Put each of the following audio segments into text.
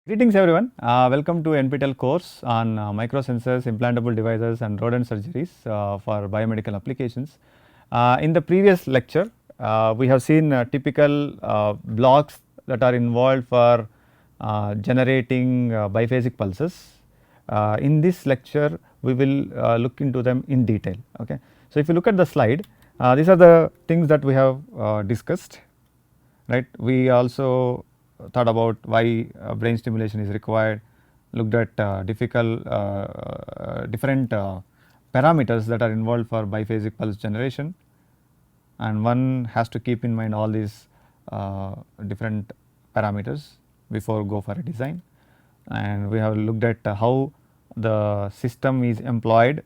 Greetings everyone, welcome to NPTEL course on microsensors, implantable devices and rodent surgeries for biomedical applications. In the previous lecture, we have seen typical blocks that are involved for generating biphasic pulses. In this lecture, we will look into them in detail. Okay. So, if you look at the slide, these are the things that we have discussed, right. We also thought about why brain stimulation is required, looked at different parameters that are involved for biphasic pulse generation, and one has to keep in mind all these different parameters before go for a design. And we have looked at how the system is employed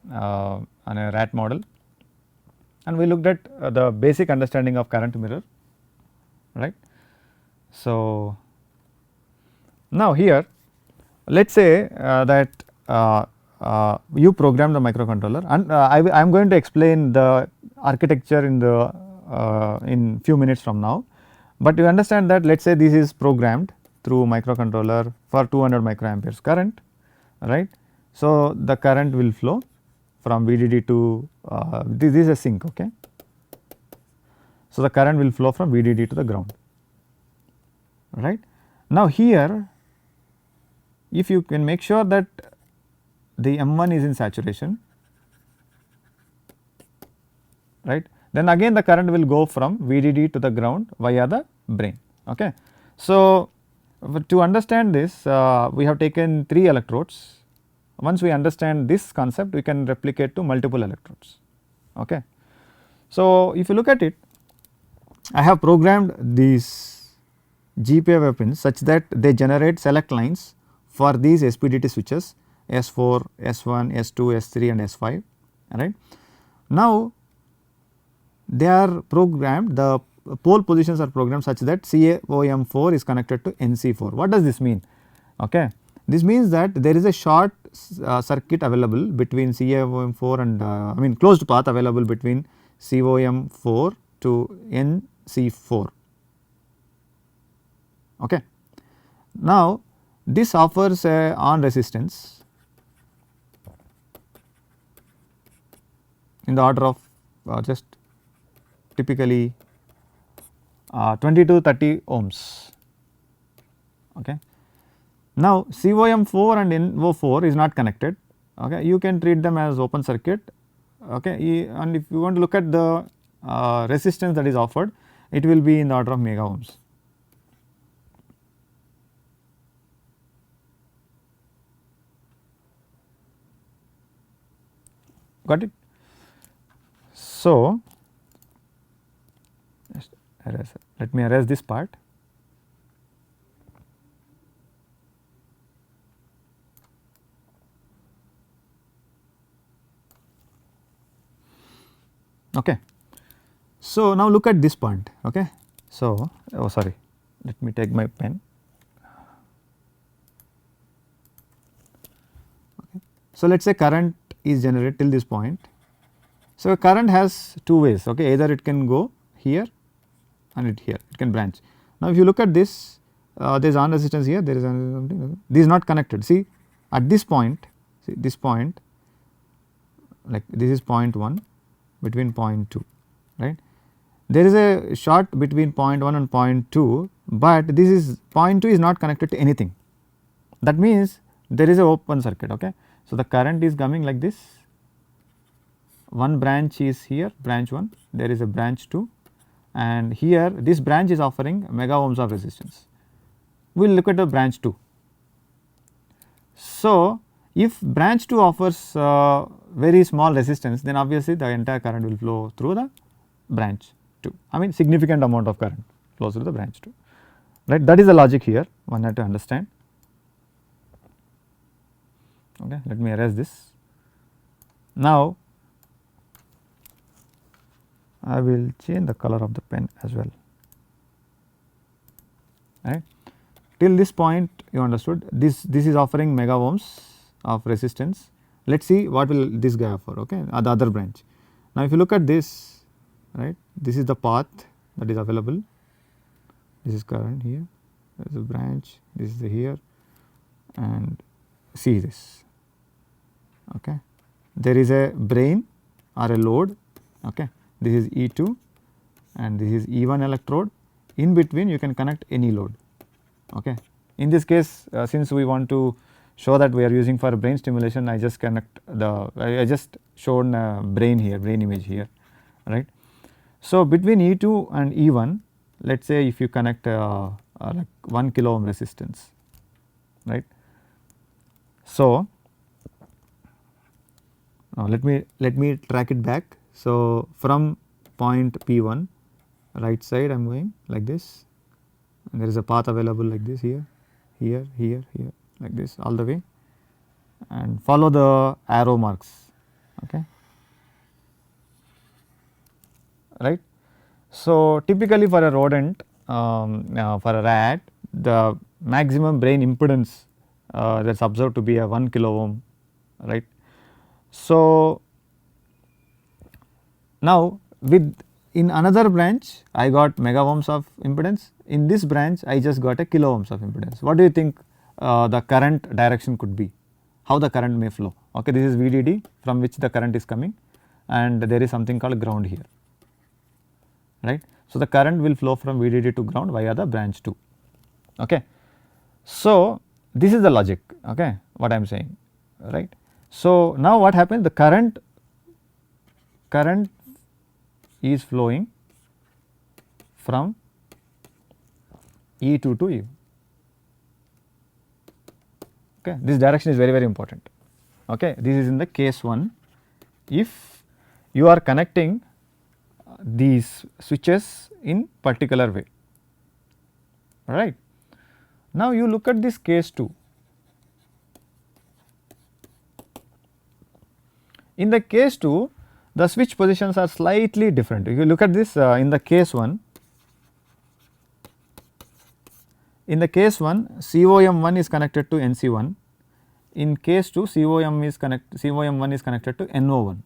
on a rat model, and we looked at the basic understanding of current mirror, right. So, now here let us say that you program the microcontroller, and I am going to explain the architecture in few minutes from now, but you understand that let us say this is programmed through microcontroller for 200 microamperes current, right. So, the current will flow from VDD to this is a sink. Okay. So, the current will flow from VDD to the ground, right. Now, here if you can make sure that the M1 is in saturation, right, then again the current will go from VDD to the ground via the brain. Okay. So, to understand this we have taken 3 electrodes. Once we understand this concept, we can replicate to multiple electrodes. Okay. So, if you look at it, I have programmed these GPIO pins such that they generate select lines for these SPDT switches S4, S1, S2, S3 and S5, right. Now, they are programmed, the pole positions are programmed such that CAOM4 is connected to NC4. What does this mean? Okay. This means that there is a short circuit available between CAOM4 and closed path available between COM4 to NC4. Okay. Now, this offers a on resistance in the order of just typically 20 to 30 ohms. Okay. Now, COM4 and NO4 is not connected. Okay. You can treat them as open circuit. Okay. And if you want to look at the resistance that is offered, it will be in the order of mega ohms. Got it? So, let me erase this part. Okay. So, now look at this point. Okay. So, oh sorry, let me take my pen. Okay. So, let us say current is generated till this point. So, current has two ways. Okay. Either it can go here and it can branch. Now, if you look at this, there is on resistance here, there is something, this is not connected. See at this point, see this point, like this is point 1 between point 2, right. There is a short between point 1 and point 2, but this is point 2 is not connected to anything. That means there is a open circuit. Okay. So, the current is coming like this, one branch is here, branch 1, there is a branch 2, and here this branch is offering mega ohms of resistance. We will look at the branch 2. So, if branch 2 offers very small resistance, then obviously the entire current will flow through the branch 2. Significant amount of current flows through the branch 2, right. That is the logic here, one had to understand. Okay. Let me erase this. Now, I will change the color of the pen as well, right. Till this point you understood this is offering mega ohms of resistance. Let us see what will this guy offer, okay, the other branch. Now, if you look at this, right, this is the path that is available, this is current here, there is a branch, this is here, and see this. Okay. There is a brain or a load. Okay. This is E2 and this is E1 electrode. In between you can connect any load. Okay. In this case, since we want to show that we are using for brain stimulation, I just connect the I just shown brain here, brain image here, right. So, between E2 and E1, let us say if you connect like 1 kilo ohm resistance, right. So, now let me track it back. So, from point P1 right side I am going like this, and there is a path available like this here, here, here, here, like this all the way, and follow the arrow marks. Okay. Right. So, typically for a rodent, for a rat, the maximum brain impedance that is observed to be a 1 kilo ohm, right. So, now with in another branch I got mega ohms of impedance, in this branch I just got a kilo ohms of impedance. What do you think the current direction could be, how the current may flow? Okay, this is VDD from which the current is coming, and there is something called ground here, right. So, the current will flow from VDD to ground via the branch 2. Okay. So, this is the logic, okay, what I am saying, right. So, now what happens, the current is flowing from E2 to E1. Okay. This direction is very, very important. Okay. This is in the case 1, if you are connecting these switches in particular way, right. Now, you look at this case 2. In the case 2, the switch positions are slightly different. If you look at this in the case 1, COM1 is connected to NC1, in case 2 COM1 is connected to NO1.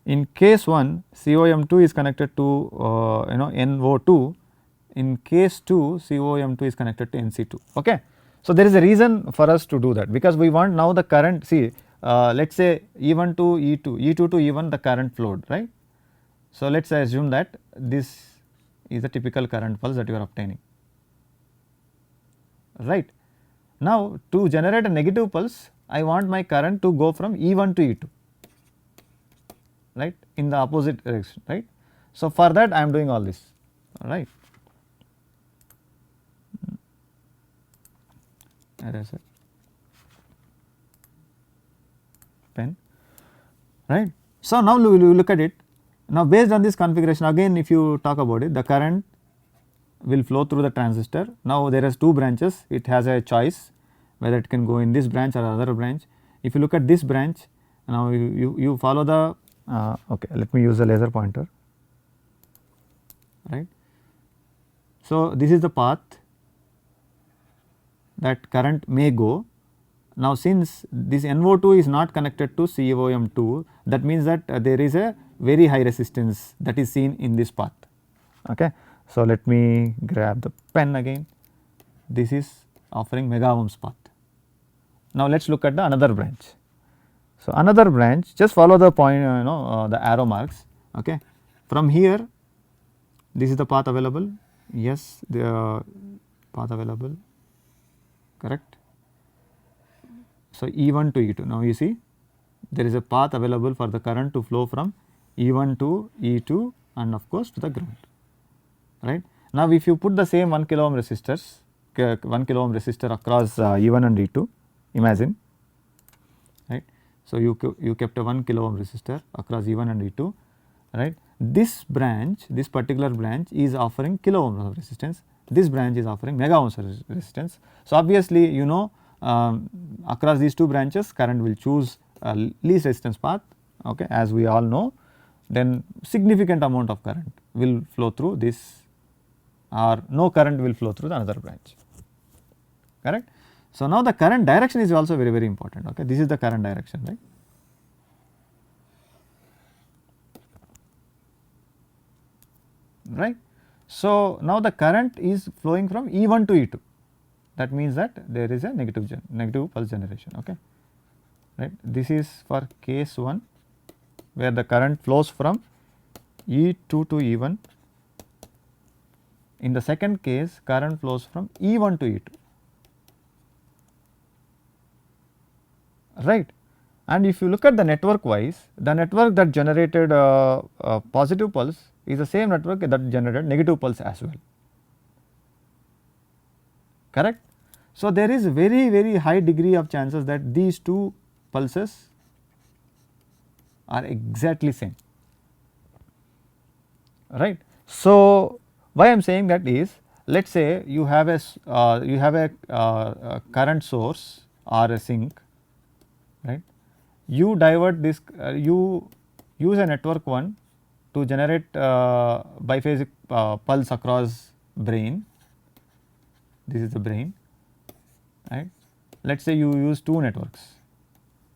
In case 1 COM2 is connected to NO2, in case 2 COM2 is connected to NC2. Okay. So, there is a reason for us to do that, because we want now the current, see let us say E1 to E2, E2 to E1 the current flowed, right. So, let us assume that this is the typical current pulse that you are obtaining, right. Now, to generate a negative pulse, I want my current to go from E1 to E2, right, in the opposite direction, right. So, for that I am doing all this, right. Eraser, pen, right. So, now we will look at it. Now, based on this configuration, again if you talk about it, the current will flow through the transistor. Now, there is 2 branches, it has a choice whether it can go in this branch or other branch. If you look at this branch, now you follow the okay, let me use the laser pointer, right. So, this is the path that current may go. Now, since this NO2 is not connected to COM2, that means that there is a very high resistance that is seen in this path. Okay. So, let me grab the pen again, this is offering mega ohms path. Now, let us look at the another branch. So, another branch, just follow the point the arrow marks. Okay. From here, this is the path available, yes, the path available, correct. So, E1 to E2, now you see there is a path available for the current to flow from E1 to E2 and of course, to the ground, right. Now, if you put the same 1 kilo ohm resistors, 1 kilo ohm resistor across E1 and E2, imagine, right. So, you kept a 1 kilo ohm resistor across E1 and E2, right. This branch, this particular branch is offering kilo ohms of resistance, this branch is offering mega ohms of resistance. So, obviously, across these 2 branches current will choose least resistance path, okay, as we all know, then significant amount of current will flow through this, or no current will flow through the another branch, correct. So, now the current direction is also very, very important, okay. This is the current direction, right. Right. So, now the current is flowing from E1 to E2, that means that there is a negative pulse generation. Okay, right. This is for case 1 where the current flows from E2 to E1. In the second case, current flows from E1 to E2, right. And if you look at the network wise, the network that generated a positive pulse is the same network that generated negative pulse as well, correct. So, there is very high degree of chances that these two pulses are exactly same, right. So, why I am saying that is, let us say you have a current source or a sink, right. You divert this, you use a network 1 to generate biphasic pulse across brain. This is the brain, right. Let us say you use 2 networks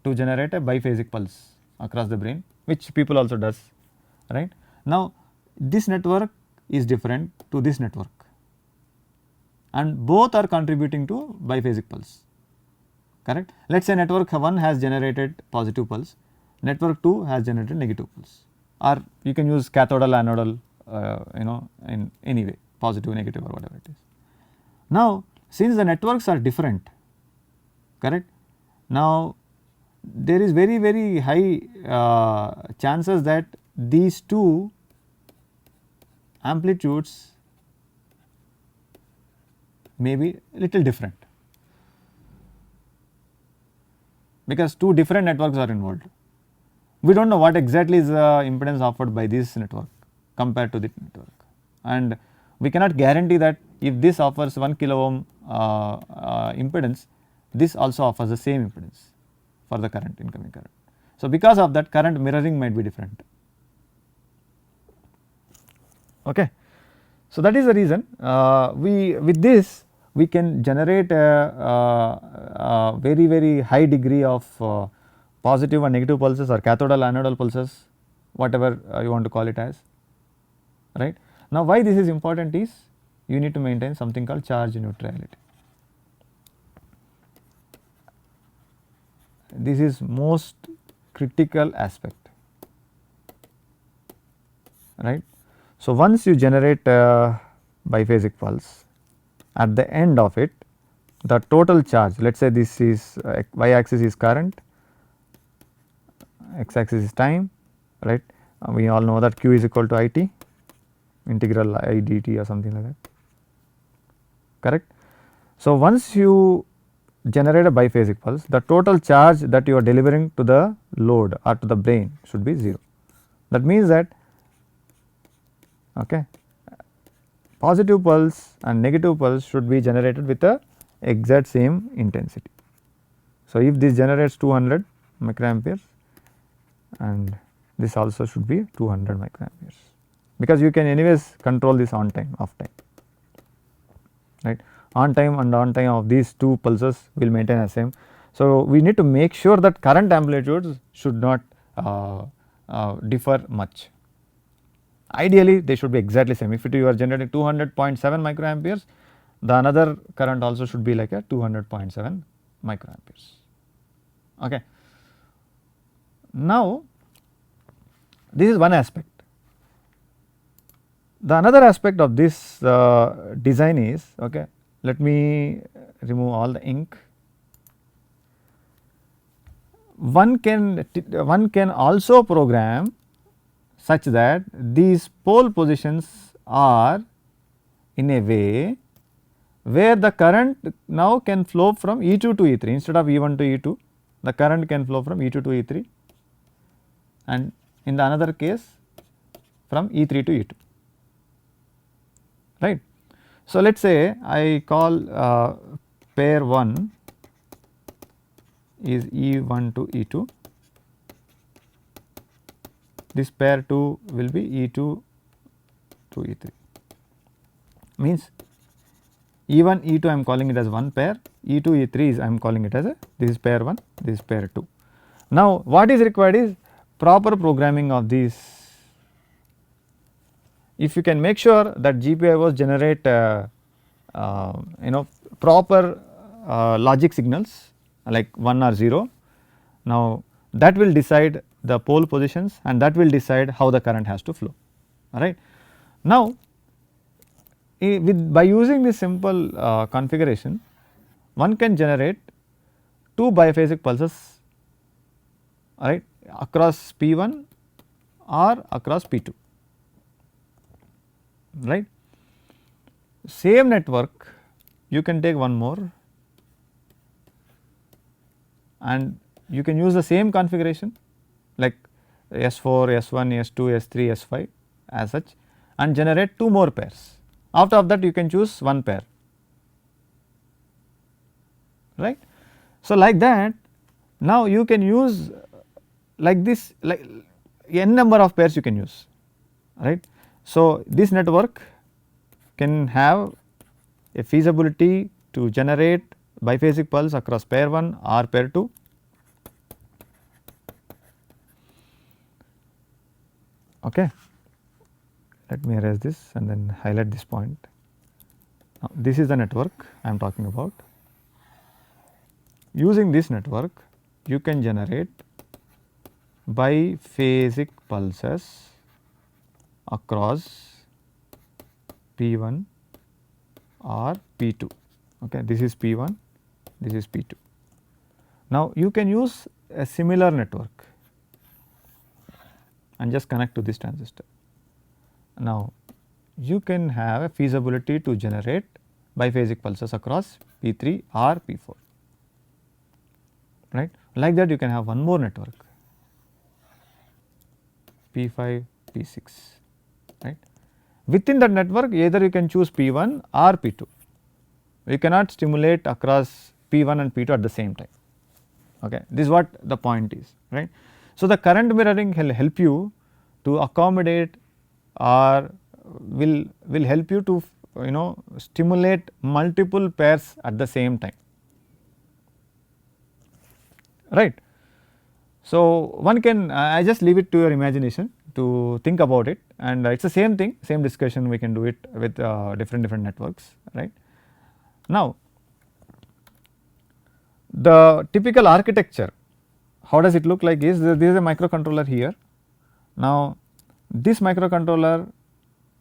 to generate a biphasic pulse across the brain, which people also does, right. Now, this network is different to this network, and both are contributing to biphasic pulse, correct. Let us say network 1 has generated positive pulse, network 2 has generated negative pulse, or you can use cathodal, anodal, in any way, positive, negative, or whatever it is. Now, since the networks are different, correct. Now, there is very high chances that these two amplitudes may be little different, because two different networks are involved. We do not know what exactly is the impedance offered by this network compared to this network, and we cannot guarantee that if this offers 1 kilo ohm impedance, this also offers the same impedance for the current, incoming current. So, because of that, current mirroring might be different. Okay. So, that is the reason with this we can generate a very high degree of positive and negative pulses, or cathodal, anodal pulses, whatever you want to call it as, right. Now, why this is important is, you need to maintain something called charge neutrality. This is most critical aspect, right. So, once you generate a biphasic pulse, at the end of it, the total charge, let us say this is y axis is current, x axis is time, right. We all know that q is equal to it, integral I dt or something like that, correct. So, once you generate a biphasic pulse, the total charge that you are delivering to the load or to the brain should be 0. That means that, okay, positive pulse and negative pulse should be generated with the exact same intensity. So, if this generates 200 microamperes, and this also should be 200 microamperes, because you can anyways control this on time, off time, right. On time and on time of these two pulses will maintain the same. So, we need to make sure that current amplitudes should not differ much. Ideally, they should be exactly same. If you are generating 200.7 microamperes, the another current also should be like a 200.7 microamperes. Okay. Now, this is one aspect. The another aspect of this design is, okay, let me remove all the ink. One can also program such that these pole positions are in a way where the current now can flow from E2 to E3, instead of E1 to E2, the current can flow from E2 to E3, and in the another case from E3 to E2, right. So, let us say I call pair 1 is E1 to E2, this pair 2 will be E2 to E3, means E1 E2 I am calling it as one pair, E2 E3 is I am calling it as a, this is pair 1, this is pair 2. Now, what is required is proper programming of these. If you can make sure that GPIOs generate proper logic signals like 1 or 0. Now, that will decide the pole positions and that will decide how the current has to flow, alright. Now, by using this simple configuration, one can generate 2 biphasic pulses, alright, across P1 or across P2, right. Same network you can take one more and you can use the same configuration like S4, S1, S2, S3, S5 as such and generate 2 more pairs. After that you can choose one pair, right. So, like that now you can use like this, like n number of pairs you can use, right. So, this network can have a feasibility to generate biphasic pulse across pair 1 or pair 2. Okay. Let me erase this and then highlight this point. Now, this is the network I am talking about. Using this network, you can generate biphasic pulses across P1 or P2. Okay. This is P1, this is P2. Now, you can use a similar network and just connect to this transistor. Now, you can have a feasibility to generate biphasic pulses across P3 or P4, right. Like that you can have one more network P5, P6, right. Within that network either you can choose P1 or P2, you cannot stimulate across P1 and P2 at the same time. Okay. This is what the point is, right. So, the current mirroring will help you to accommodate or will help you to stimulate multiple pairs at the same time, right. So, one can I just leave it to your imagination to think about it, and it is the same thing, same discussion we can do it with different networks, right. Now, the typical architecture, how does it look like is there is a microcontroller here. Now, this microcontroller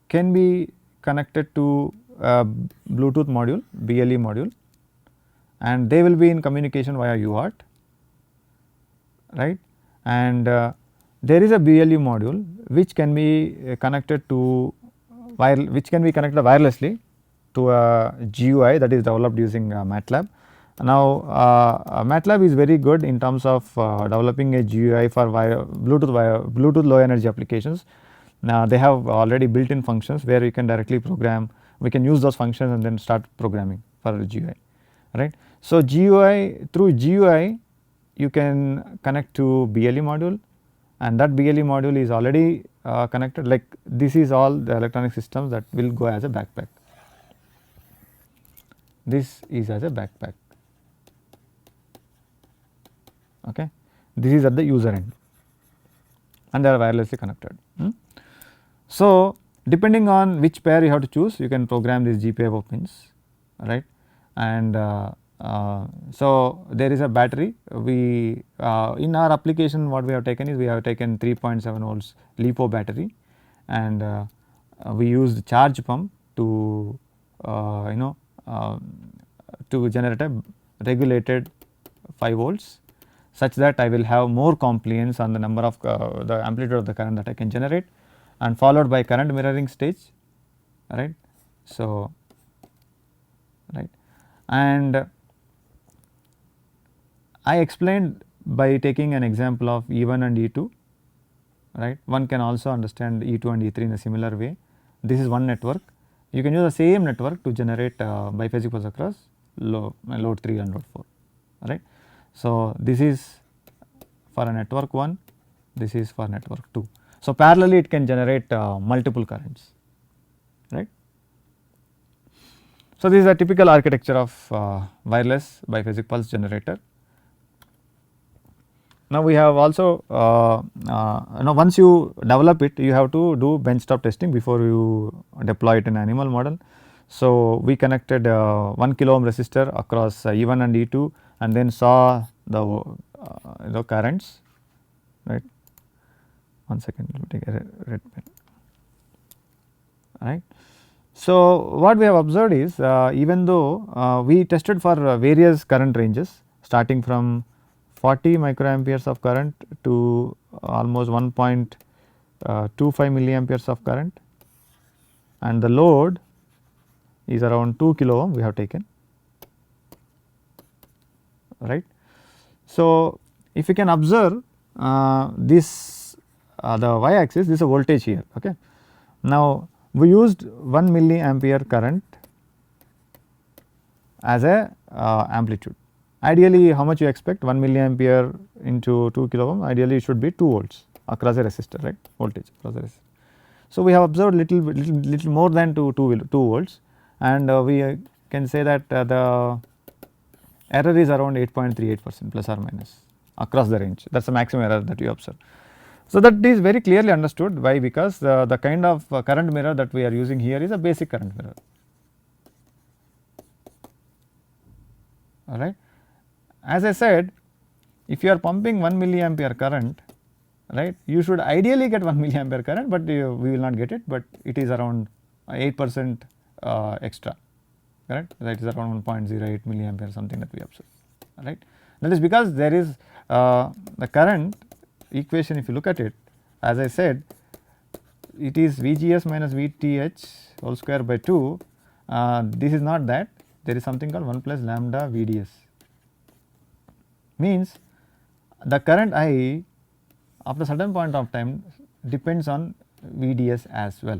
can be connected to a Bluetooth module, BLE module, and they will be in communication via UART, right. And there is a BLE module which can be connected to wirelessly to a GUI that is developed using MATLAB. Now, MATLAB is very good in terms of developing a GUI for Bluetooth low energy applications. Now, they have already built in functions where we can directly program, we can use those functions and then start programming for a GUI, right. So, through GUI you can connect to BLE module and that BLE module is already connected, like this is all the electronic systems that will go as a backpack. This is as a backpack. Okay. This is at the user end and they are wirelessly connected. So, depending on which pair you have to choose, you can program these GPIO pins, right. And so, there is a battery, we in our application what we have taken is we have taken 3.7 volts LiPo battery and we used charge pump to to generate a regulated 5 volts such that I will have more compliance on the number of the amplitude of the current that I can generate and followed by current mirroring stage, right. So, right, and I explained by taking an example of E1 and E2, right. One can also understand E2 and E3 in a similar way. This is one network, you can use the same network to generate biphasic pulse across load 3 and load 4, right. So, this is for a network 1, this is for network 2. So, parallelly it can generate multiple currents, right. So, this is a typical architecture of wireless biphasic pulse generator. Now, we have also once you develop it you have to do benchtop testing before you deploy it in animal model. So, we connected 1 kilo ohm resistor across E1 and E2 and then saw the currents, right. One second, let me take a red pen, right. So, what we have observed is even though we tested for various current ranges starting from 40 microamperes of current to almost 1.25 milliamperes of current, and the load is around 2 kilo ohm we have taken, right. So, if you can observe this the y axis, this is a voltage here. Okay. Now, we used 1 milliampere current as a amplitude. Ideally, how much you expect? 1 milliampere into 2 kilo ohm, ideally it should be 2 volts across a resistor, right, voltage across a resistor. So, we have observed little more than 2 volts, and we can say that the error is around 8.38% plus or minus across the range, that is the maximum error that you observe. So, that is very clearly understood. Why? Because the kind of current mirror that we are using here is a basic current mirror, all right. As I said, if you are pumping 1 milliampere current, right, you should ideally get 1 milliampere current, but we will not get it, but it is around 8% extra, correct, that is around 1.08 milliampere something that we observe, right. That is because there is the current equation, if you look at it, as I said, it is VGS minus VTH whole square by 2, this is not that, there is something called 1 plus lambda VDS, means the current I after certain point of time depends on VDS as well.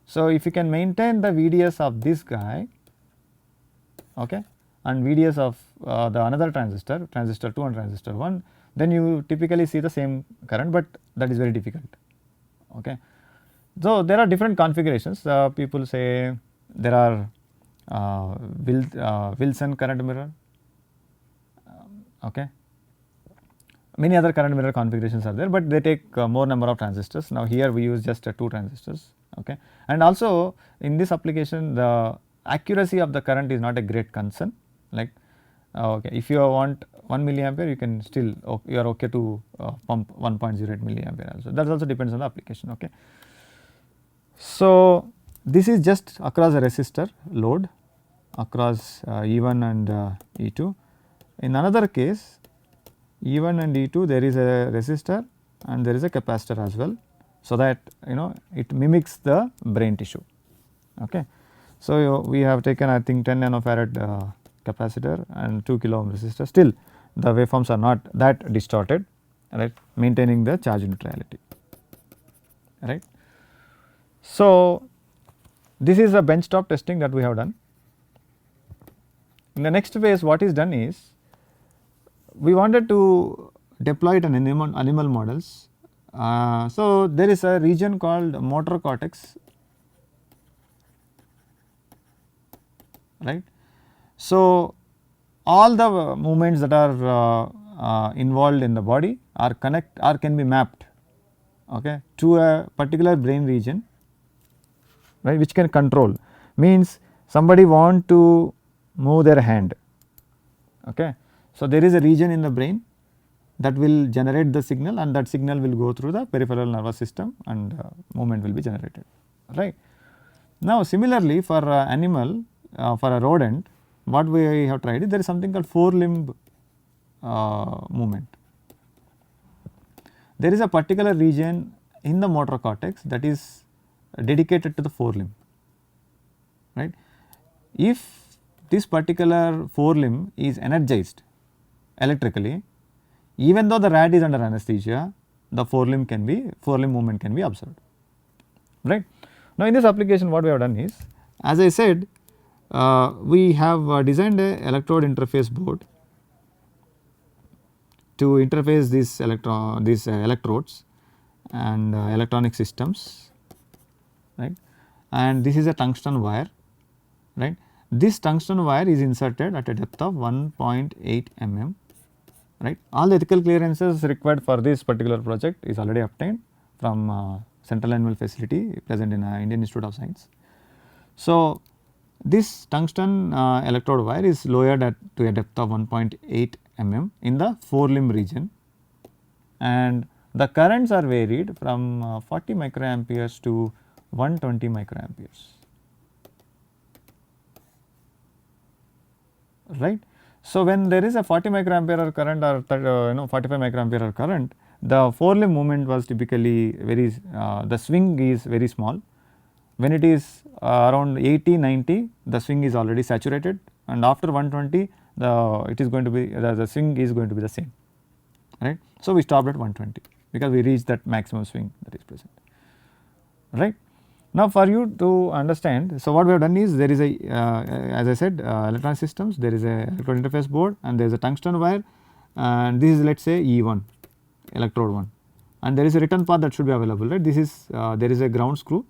So, if you can maintain the VDS of this guy, okay, and VDS of the another transistor, transistor 2 and transistor 1, then you typically see the same current, but that is very difficult. Okay. So, there are different configurations, people say there are Wilson current mirror, okay. Many other current mirror configurations are there, but they take more number of transistors. Now, here we use just 2 transistors, okay. And also in this application the accuracy of the current is not a great concern, like okay, if you want 1 milliampere you can still you are okay to pump 1.08 milliampere also, that also depends on the application, okay. So, this is just across a resistor load across E1 and E2. In another case E1 and E2 there is a resistor and there is a capacitor as well, so that it mimics the brain tissue, okay. So, we have taken I think 10 nanofarad capacitor and 2 kilo ohm resistor, still the waveforms are not that distorted, right, maintaining the charge neutrality, right. So, this is a benchtop testing that we have done. In the next phase what is done is, we wanted to deploy it in animal models. So, there is a region called motor cortex, right. So, all the movements that are involved in the body are can be mapped, okay, to a particular brain region, right, which can control, means somebody want to move their hand, okay. So, there is a region in the brain that will generate the signal and that signal will go through the peripheral nervous system and movement will be generated, right. Now, similarly for animal, for a rodent, what we have tried is there is something called forelimb movement. There is a particular region in the motor cortex that is dedicated to the forelimb, right. If this particular forelimb is energized electrically, even though the rat is under anesthesia, the forelimb movement can be observed, right. Now, in this application what we have done is, as I said, we have designed a electrode interface board to interface these electrodes and electronic systems, right, and this is a tungsten wire, right. This tungsten wire is inserted at a depth of 1.8 mm, right. All the ethical clearances required for this particular project is already obtained from Central Animal Facility present in Indian Institute of Science. So, this tungsten electrode wire is lowered to a depth of 1.8 mm in the forelimb region, and the currents are varied from 40 microamperes to 120 microamperes, right. So, when there is a 40 microampere current or 45 microampere current, the forelimb movement was typically very the swing is very small. When it is around 80, 90, the swing is already saturated, and after 120 it is going to be the swing is going to be the same, right. So, we stopped at 120 because we reached that maximum swing that is present, right. Now, for you to understand, so what we have done is there is a as I said electronic systems, there is a electrode interface board and there is a tungsten wire, and this is let us say E1 electrode 1, and there is a return path that should be available, right. This is there is a ground screw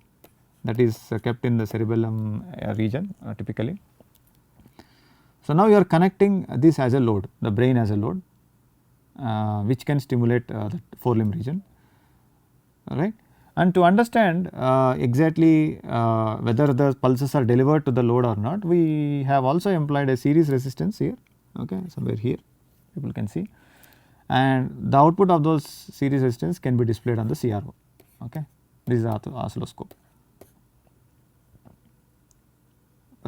that is kept in the cerebellum region typically. So, now you are connecting this as a load, the brain as a load which can stimulate the forelimb region, right. And to understand exactly whether the pulses are delivered to the load or not, we have also employed a series resistance here, okay, somewhere here people can see, and the output of those series resistance can be displayed on the CRO, okay. This is the oscilloscope,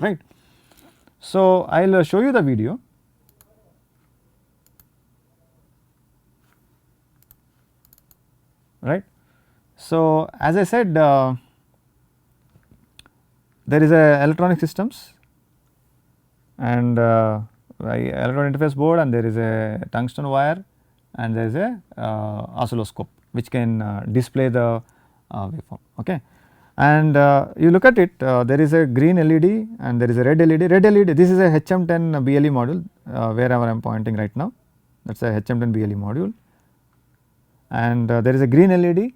right. So, I will show you the video. Right. So, as I said there is a electronic systems and electronic interface board, and there is a tungsten wire, and there is a oscilloscope which can display the waveform, okay. And you look at it, there is a green LED and there is a red LED. Red LED, this is a HM10 BLE module wherever I am pointing right now, that is a HM10 BLE module, and there is a green LED,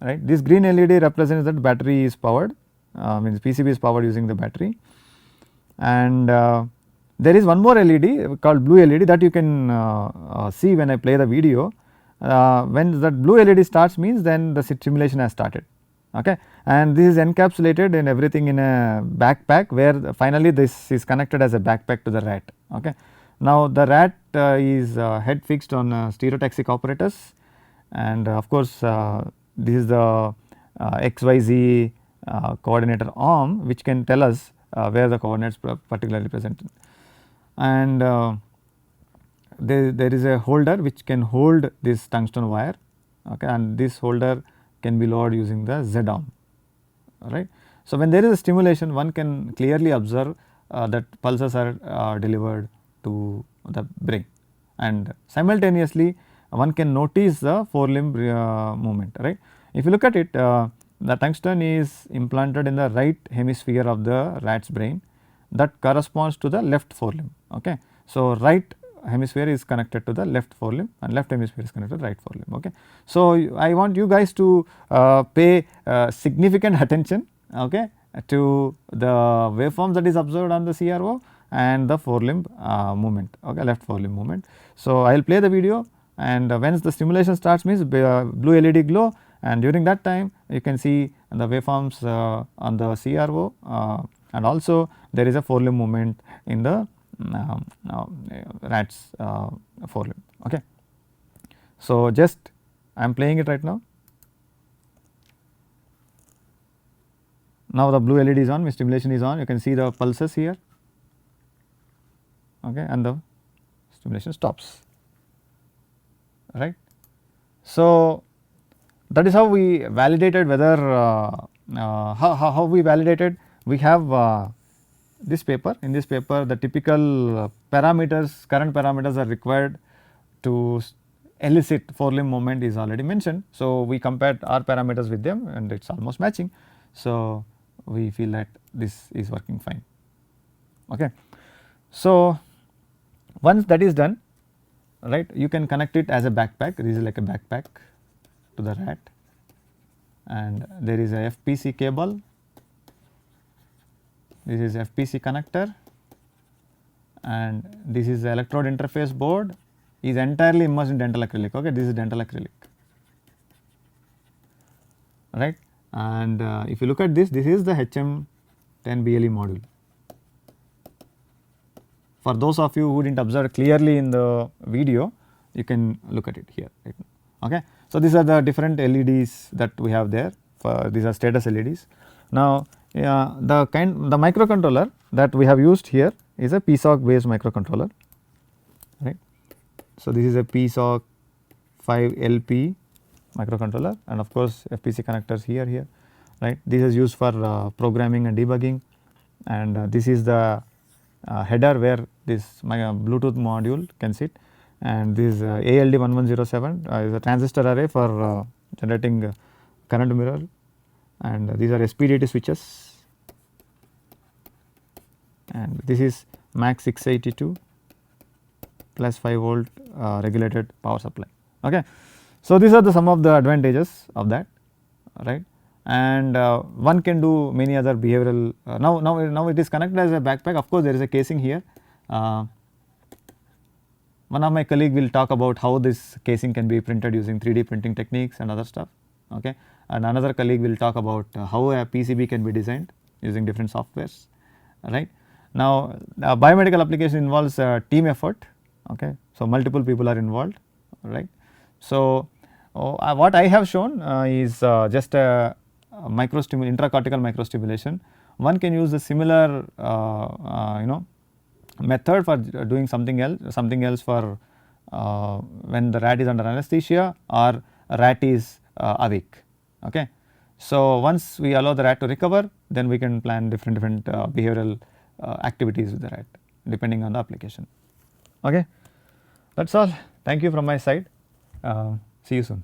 right. This green LED represents that battery is powered, means PCB is powered using the battery, and there is one more LED called blue LED that you can see when I play the video. When that blue LED starts means then the stimulation has started, okay. And this is encapsulated in everything in a backpack, where finally this is connected as a backpack to the rat, okay. Now, the rat is head fixed on stereotaxic operators, and of course, this is the XYZ coordinator arm which can tell us where the coordinates particularly presented, and there is a holder which can hold this tungsten wire, okay, and this holder can be lowered using the Z arm, right. So, when there is a stimulation, one can clearly observe that pulses are delivered to the brain, and simultaneously one can notice the forelimb movement, right. If you look at it, the tungsten is implanted in the right hemisphere of the rat's brain that corresponds to the left forelimb, okay. So, right hemisphere is connected to the left forelimb and left hemisphere is connected to the right forelimb, okay. So, I want you guys to pay significant attention, okay, to the waveforms that is observed on the CRO and the forelimb movement, okay, left forelimb movement. So, I will play the video, and once the stimulation starts means blue LED glow, and during that time you can see the waveforms on the CRO, and also there is a forelimb movement in the rat's forelimb, okay. So, just I am playing it right now. Now, the blue LED is on, my stimulation is on, you can see the pulses here, okay, and the stimulation stops, right. So, that is how we validated whether how we validated. We have this paper. In this paper, the typical parameters, current parameters are required to elicit forelimb movement is already mentioned. So, we compared our parameters with them and it is almost matching. So, we feel that this is working fine, okay. So, once that is done, right, you can connect it as a backpack. This is like a backpack to the rat, and there is a FPC cable, this is FPC connector, and this is the electrode interface board is entirely immersed in dental acrylic, okay. This is dental acrylic, right. And if you look at this, this is the HM10 10 BLE module. For those of you who did not observe clearly in the video, you can look at it here right now. Okay. So, these are the different LEDs that we have there, for these are status LEDs. Now, the microcontroller that we have used here is a PSOC based microcontroller, right. So, this is a PSOC 5LP microcontroller, and of course, FPC connectors here, right. This is used for programming and debugging, and this is the header where this Bluetooth module can sit, and this ALD1107 is a transistor array for generating current mirror, and these are SPDT switches, and this is MAX 682 plus 5 volt regulated power supply. Okay. So, these are the some of the advantages of that, right, and one can do many other behavioral. Now it is connected as a backpack. Of course, there is a casing here. One of my colleague will talk about how this casing can be printed using 3D printing techniques and other stuff, okay. And another colleague will talk about how a PCB can be designed using different softwares, right. Now, biomedical application involves team effort, okay. So, multiple people are involved, right. So, what I have shown is just a intracortical microstimulation. One can use a similar method for doing something else for when the rat is under anesthesia or rat is awake. Okay. So, once we allow the rat to recover, then we can plan different behavioral activities with the rat depending on the application. Okay. That is all. Thank you from my side. See you soon.